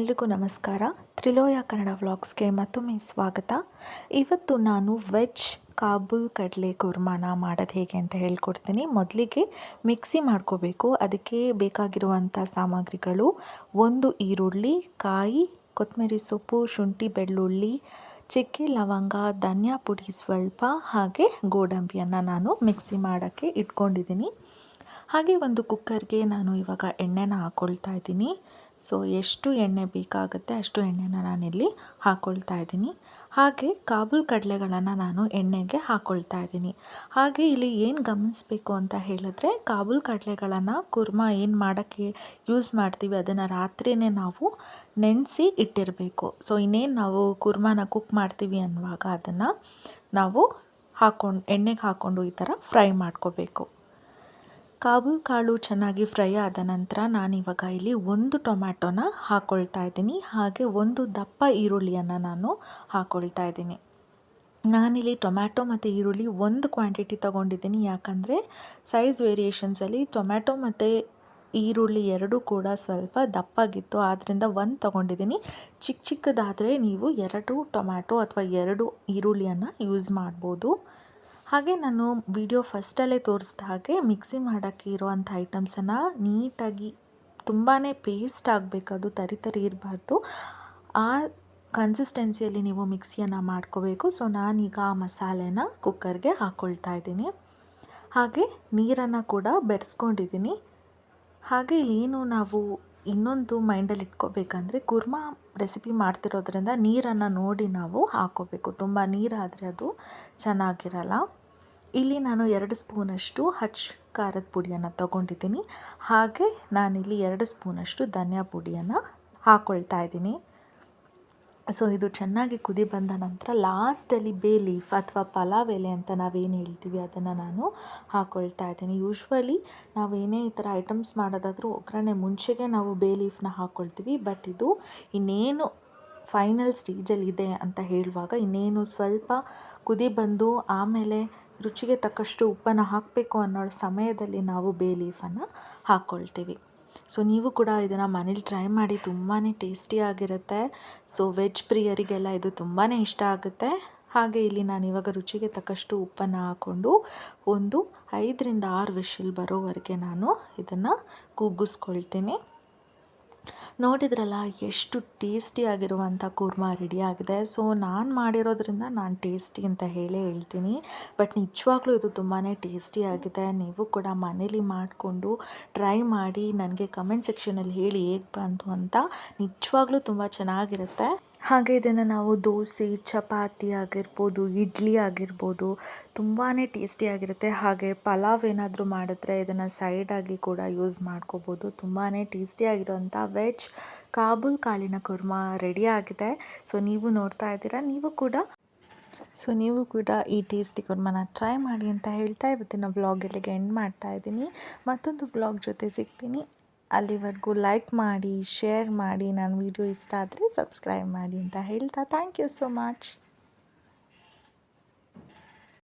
ಎಲ್ರಿಗೂ ನಮಸ್ಕಾರ. ತ್ರಿಲೋಯ ಕನ್ನಡ ವ್ಲಾಗ್ಸ್ಗೆ ಮತ್ತೊಮ್ಮೆ ಸ್ವಾಗತ. ಇವತ್ತು ನಾನು ವೆಜ್ ಕಾಬೂಲ್ ಕಡಲೆ ಕುರ್ಮಾನ ಮಾಡೋದು ಹೇಗೆ ಅಂತ ಹೇಳ್ಕೊಡ್ತೀನಿ. ಮೊದಲಿಗೆ ಮಿಕ್ಸಿ ಮಾಡ್ಕೋಬೇಕು. ಅದಕ್ಕೆ ಬೇಕಾಗಿರುವಂಥ ಸಾಮಗ್ರಿಗಳು: 1 ಈರುಳ್ಳಿ, ಕಾಯಿ, ಕೊತ್ತಂಬರಿ ಸೊಪ್ಪು, ಶುಂಠಿ ಬೆಳ್ಳುಳ್ಳಿ, ಚಕ್ಕೆ ಲವಂಗ, ಧನಿಯಾ ಪುಡಿ ಸ್ವಲ್ಪ, ಹಾಗೆ ಗೋಡಂಬಿಯನ್ನು ನಾನು ಮಿಕ್ಸಿ ಮಾಡೋಕ್ಕೆ ಇಟ್ಕೊಂಡಿದ್ದೀನಿ. ಹಾಗೆ ಒಂದು ಕುಕ್ಕರ್ಗೆ ನಾನು ಇವಾಗ ಎಣ್ಣೆನ ಹಾಕ್ಕೊಳ್ತಾ ಇದ್ದೀನಿ. ಸೊ ಎಷ್ಟು ಎಣ್ಣೆ ಬೇಕಾಗುತ್ತೆ ಅಷ್ಟು ಎಣ್ಣೆನ ನಾನಿಲ್ಲಿ ಹಾಕ್ಕೊಳ್ತಾ ಇದ್ದೀನಿ. ಹಾಗೆ ಕಾಬೂಲ್ ಕಡಲೆಗಳನ್ನು ನಾನು ಎಣ್ಣೆಗೆ ಹಾಕ್ಕೊಳ್ತಾ ಇದ್ದೀನಿ. ಹಾಗೆ ಇಲ್ಲಿ ಏನು ಗಮನಿಸಬೇಕು ಅಂತ ಹೇಳಿದ್ರೆ, ಕಾಬೂಲ್ ಕಡಲೆಗಳನ್ನು ಕುರ್ಮಾ ಏನು ಮಾಡೋಕ್ಕೆ ಯೂಸ್ ಮಾಡ್ತೀವಿ ಅದನ್ನು ರಾತ್ರಿಯೇ ನಾವು ನೆನೆಸಿ ಇಟ್ಟಿರಬೇಕು. ಸೊ ಇನ್ನೇನು ನಾವು ಕುರ್ಮಾನ ಕುಕ್ ಮಾಡ್ತೀವಿ ಅನ್ನುವಾಗ ಅದನ್ನು ನಾವು ಎಣ್ಣೆಗೆ ಹಾಕ್ಕೊಂಡು ಈ ಥರ ಫ್ರೈ ಮಾಡ್ಕೋಬೇಕು. ಕಾಬೂಲ್ ಕಾಳು ಚೆನ್ನಾಗಿ ಫ್ರೈ ಆದ ನಂತರ ನಾನಿವಾಗ ಇಲ್ಲಿ 1 ಟೊಮ್ಯಾಟೊನ ಹಾಕ್ಕೊಳ್ತಾ ಇದ್ದೀನಿ. ಹಾಗೆ 1 ದಪ್ಪ ಈರುಳ್ಳಿಯನ್ನು ನಾನು ಹಾಕ್ಕೊಳ್ತಾ ಇದ್ದೀನಿ. ನಾನಿಲ್ಲಿ ಟೊಮ್ಯಾಟೊ ಮತ್ತು ಈರುಳ್ಳಿ ಒಂದು ಕ್ವಾಂಟಿಟಿ ತೊಗೊಂಡಿದ್ದೀನಿ. ಯಾಕಂದರೆ ಸೈಜ್ ವೇರಿಯೇಷನ್ಸಲ್ಲಿ ಟೊಮ್ಯಾಟೊ ಮತ್ತು ಈರುಳ್ಳಿ ಎರಡೂ ಕೂಡ ಸ್ವಲ್ಪ ದಪ್ಪಾಗಿತ್ತು, ಆದ್ದರಿಂದ 1 ತೊಗೊಂಡಿದ್ದೀನಿ. ಚಿಕ್ಕದಾದರೆ ನೀವು 2 ಟೊಮ್ಯಾಟೊ ಅಥವಾ 2 ಈರುಳ್ಳಿಯನ್ನು ಯೂಸ್ ಮಾಡ್ಬೋದು. ಹಾಗೆ ನಾನು ವಿಡಿಯೋ ಫಸ್ಟಲ್ಲೇ ತೋರಿಸಿದ ಹಾಗೆ ಮಿಕ್ಸಿ ಮಾಡೋಕ್ಕೆ ಇರುವಂಥ ಐಟಮ್ಸನ್ನು ನೀಟಾಗಿ ತುಂಬಾ ಪೇಸ್ಟ್ ಆಗಬೇಕು, ಅದು ತರಿ ಇರಬಾರ್ದು. ಆ ಕನ್ಸಿಸ್ಟೆನ್ಸಿಯಲ್ಲಿ ನೀವು ಮಿಕ್ಸಿಯನ್ನು ಮಾಡ್ಕೋಬೇಕು. ಸೊ ನಾನೀಗ ಆ ಮಸಾಲೆನ ಕುಕ್ಕರ್ಗೆ ಹಾಕ್ಕೊಳ್ತಾ ಇದ್ದೀನಿ. ಹಾಗೆ ನೀರನ್ನು ಕೂಡ ಬೆರೆಸ್ಕೊಂಡಿದ್ದೀನಿ. ಹಾಗೆ ಇಲ್ಲೇನು ನಾವು ಇನ್ನೊಂದು ಮೈಂಡಲ್ಲಿ ಇಟ್ಕೋಬೇಕಂದ್ರೆ, ಕುರ್ಮಾ ರೆಸಿಪಿ ಮಾಡ್ತಿರೋದ್ರಿಂದ ನೀರನ್ನು ನೋಡಿ ನಾವು ಹಾಕ್ಕೋಬೇಕು. ತುಂಬ ನೀರಾದರೆ ಅದು ಚೆನ್ನಾಗಿರಲ್ಲ. ಇಲ್ಲಿ ನಾನು 2 ಸ್ಪೂನಷ್ಟು ಖಾರದ ಪುಡಿಯನ್ನು ತೊಗೊಂಡಿದ್ದೀನಿ. ಹಾಗೆ ನಾನಿಲ್ಲಿ 2 ಸ್ಪೂನಷ್ಟು ಧನಿಯಾ ಪುಡಿಯನ್ನು ಹಾಕ್ಕೊಳ್ತಾ ಇದ್ದೀನಿ. ಸೊ ಇದು ಚೆನ್ನಾಗಿ ಕುದಿ ಬಂದ ನಂತರ ಲಾಸ್ಟಲ್ಲಿ ಬೇ ಲೀಫ್ ಅಥವಾ ಪಲಾವ್ ಎಲೆ ಅಂತ ನಾವೇನು ಹೇಳ್ತೀವಿ ಅದನ್ನು ನಾನು ಹಾಕ್ಕೊಳ್ತಾ ಇದ್ದೀನಿ. ಯೂಶ್ವಲಿ ನಾವೇನೇ ಈ ಥರ ಐಟಮ್ಸ್ ಮಾಡೋದಾದರೂ ಒಗ್ಗರಣೆ ಮುಂಚೆಗೆ ನಾವು ಬೇ ಲೀಫ್ನ ಹಾಕ್ಕೊಳ್ತೀವಿ. ಬಟ್ ಇದು ಇನ್ನೇನು ಫೈನಲ್ ಸ್ಟೇಜಲ್ಲಿದೆ ಅಂತ ಹೇಳುವಾಗ, ಇನ್ನೇನು ಸ್ವಲ್ಪ ಕುದಿ ಬಂದು ಆಮೇಲೆ ರುಚಿಗೆ ತಕ್ಕಷ್ಟು ಉಪ್ಪನ್ನು ಹಾಕಬೇಕು ಅನ್ನೋ ಸಮಯದಲ್ಲಿ ನಾವು ಬೇ ಲೀಫನ್ನು ಹಾಕ್ಕೊಳ್ತೀವಿ. ಸೊ ನೀವು ಕೂಡ ಇದನ್ನು ಮನೇಲಿ ಟ್ರೈ ಮಾಡಿ, ತುಂಬಾ ಟೇಸ್ಟಿಯಾಗಿರುತ್ತೆ. ಸೊ ವೆಜ್ ಪ್ರಿಯರಿಗೆಲ್ಲ ಇದು ತುಂಬಾ ಇಷ್ಟ ಆಗುತ್ತೆ. ಹಾಗೆ ಇಲ್ಲಿ ನಾನು ಇವಾಗ ರುಚಿಗೆ ತಕ್ಕಷ್ಟು ಉಪ್ಪನ್ನು ಹಾಕ್ಕೊಂಡು ಒಂದು 5 ರಿಂದ 6 ವಿಷಲ್ ಬರೋವರೆಗೆ ನಾನು ಇದನ್ನು ಕೂಗಿಸ್ಕೊಳ್ತೀನಿ. ನೋಡಿದ್ರಲ್ಲ ಎಷ್ಟು ಟೇಸ್ಟಿಯಾಗಿರುವಂಥ ಕುರ್ಮಾ ರೆಡಿಯಾಗಿದೆ. ಸೊ ನಾನು ಮಾಡಿರೋದ್ರಿಂದ ನಾನು ಟೇಸ್ಟಿ ಅಂತ ಹೇಳ್ತೀನಿ. ಬಟ್ ನಿಜವಾಗ್ಲೂ ಇದು ತುಂಬಾ ಟೇಸ್ಟಿಯಾಗಿದೆ. ನೀವು ಕೂಡ ಮನೇಲಿ ಮಾಡಿಕೊಂಡು ಟ್ರೈ ಮಾಡಿ ನನಗೆ ಕಮೆಂಟ್ ಸೆಕ್ಷನಲ್ಲಿ ಹೇಳಿ ಹೇಗೆ ಬಂತು ಅಂತ. ನಿಜವಾಗ್ಲೂ ತುಂಬ ಚೆನ್ನಾಗಿರುತ್ತೆ. ಹಾಗೆ ಇದನ್ನು ನಾವು ದೋಸೆ, ಚಪಾತಿ ಆಗಿರ್ಬೋದು, ಇಡ್ಲಿ ಆಗಿರ್ಬೋದು, ತುಂಬಾ ಟೇಸ್ಟಿಯಾಗಿರುತ್ತೆ. ಹಾಗೆ ಪಲಾವ್ ಏನಾದರೂ ಮಾಡಿದ್ರೆ ಇದನ್ನು ಸೈಡಾಗಿ ಕೂಡ ಯೂಸ್ ಮಾಡ್ಕೋಬೋದು. ತುಂಬಾ ಟೇಸ್ಟಿಯಾಗಿರೋಂಥ ವೆಜ್ ಕಾಬೂಲ್ ಕಾಳಿನ ಕುರ್ಮಾ ರೆಡಿಯಾಗಿದೆ. ಸೊ ನೀವು ನೋಡ್ತಾ ಇದ್ದೀರಾ, ನೀವು ಕೂಡ ಈ ಟೇಸ್ಟಿ ಕುರ್ಮಾನ ಟ್ರೈ ಮಾಡಿ ಅಂತ ಹೇಳ್ತಾ ಇವತ್ತಿನ ವ್ಲಾಗ್ ಇಲ್ಲಿಗೆ ಎಂಡ್ ಮಾಡ್ತಾ ಇದ್ದೀನಿ. ಮತ್ತೊಂದು ವ್ಲಾಗ್ ಜೊತೆ ಸಿಗ್ತೀನಿ. ಅಲ್ಲಿವರೆಗೂ ಲೈಕ್ ಮಾಡಿ, ಶೇರ್ ಮಾಡಿ, ನನ್ನ ವಿಡಿಯೋ ಇಷ್ಟ ಆದರೆ ಸಬ್ಸ್ಕ್ರೈಬ್ ಮಾಡಿ ಅಂತ ಹೇಳ್ತಾ ಥ್ಯಾಂಕ್ ಯು ಸೋ ಮಚ್.